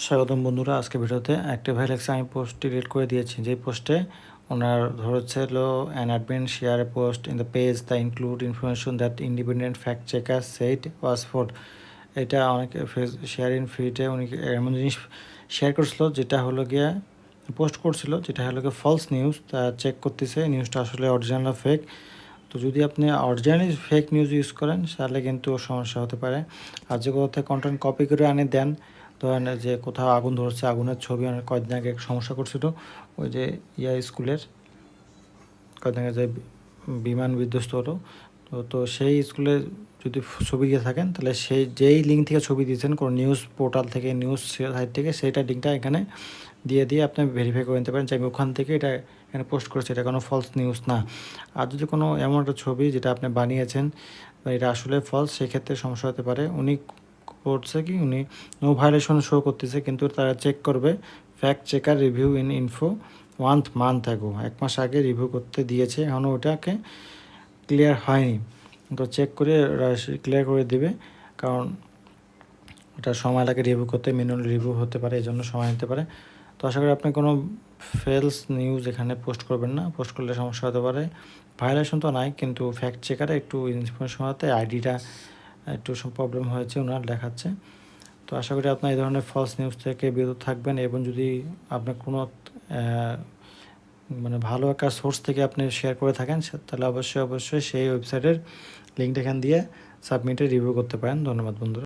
স্বাগতম বন্ধুরা, আজকে ভিডিওতে অ্যাক্টিভ হাইলাক্সে আমি পোস্টটি ডিলিট করে দিয়েছি। যেই পোস্টে ওনার ধরেছিল an admin share A post in the page the include information that independent fact checker set was Ford. এটা অনেকে শেয়ার ইন ফিডে উনি এমন জিনিস শেয়ার করছিল যেটা হলো গিয়ে পোস্ট করছিল, যেটা হলো গিয়ে ফলস নিউজ। তা চেক করতেছে নিউজটা আসলে অরিজিনাল না ফেক। তো যদি আপনি অরিজিনালি ফেক নিউজ ইউজ করেন তাহলে কিন্তু সমস্যা হতে পারে। আর যে কোথাও থেকে কন্টেন্ট কপি করে আনে দেন, ধরেন যে কোথাও আগুন ধরছে, আগুনের ছবি অনেক কয়েকদিন আগে সমস্যা করছিল, ওই যে স্কুলের কয়েকদিন আগে যে বিমান বিধ্বস্ত হলো, তো সেই স্কুলে যদি ছবি দিয়ে থাকেন তাহলে সেই যেই লিঙ্ক থেকে ছবি দিয়েছেন কোনো নিউজ পোর্টাল থেকে, নিউজ সাইট থেকে, সেইটা লিঙ্কটা এখানে দিয়ে আপনি ভেরিফাই করে নিতে পারেন যে আমি ওখান থেকে এটা এখানে পোস্ট করেছি, এটা কোনো ফলস নিউজ না। আর যদি কোনো এমন একটা ছবি যেটা আপনি বানিয়েছেন বা এটা আসলে ফলস, সেক্ষেত্রে সমস্যা হতে পারে। উনি করছে কি, উনি নো ভায়োলেশন শো করতেছে, কিন্তু তারা চেক করবে fact checker review in info 1 month আগো, 1 মাস আগে রিভিউ করতে দিয়েছে, এখনও ওটাকে ক্লিয়ার হয়নি। তো চেক করে ক্লিয়ার করে দিবে, কারণ ওটা সময় লাগে রিভিউ করতে, ম্যানুয়াল রিভিউ হতে পারে, এই জন্য সময় নিতে পারে। তো আশা করি আপনি কোনো ফেলস নিউজ এখানে পোস্ট করবেন না, পোস্ট করলে সমস্যা হতে পারে। ভায়োলেশন তো নাই, কিন্তু ফ্যাক্ট চেকারে একটু ইনফরমেশন হতে আইডিটা একটু প্রবলেম হয়েছে ওনার দেখাচ্ছে। তো আশা করি আপনার এই ধরনের ফলস নিউজ থেকে বিরত থাকবেন, এবং যদি আপনার কোনো মানে ভালো একটা সোর্স থেকে আপনি শেয়ার করে থাকেন তাহলে অবশ্যই সেই ওয়েবসাইটের লিঙ্কটা এখান দিয়ে সাবমিটে রিভিউ করতে পারেন। ধন্যবাদ বন্ধুরা।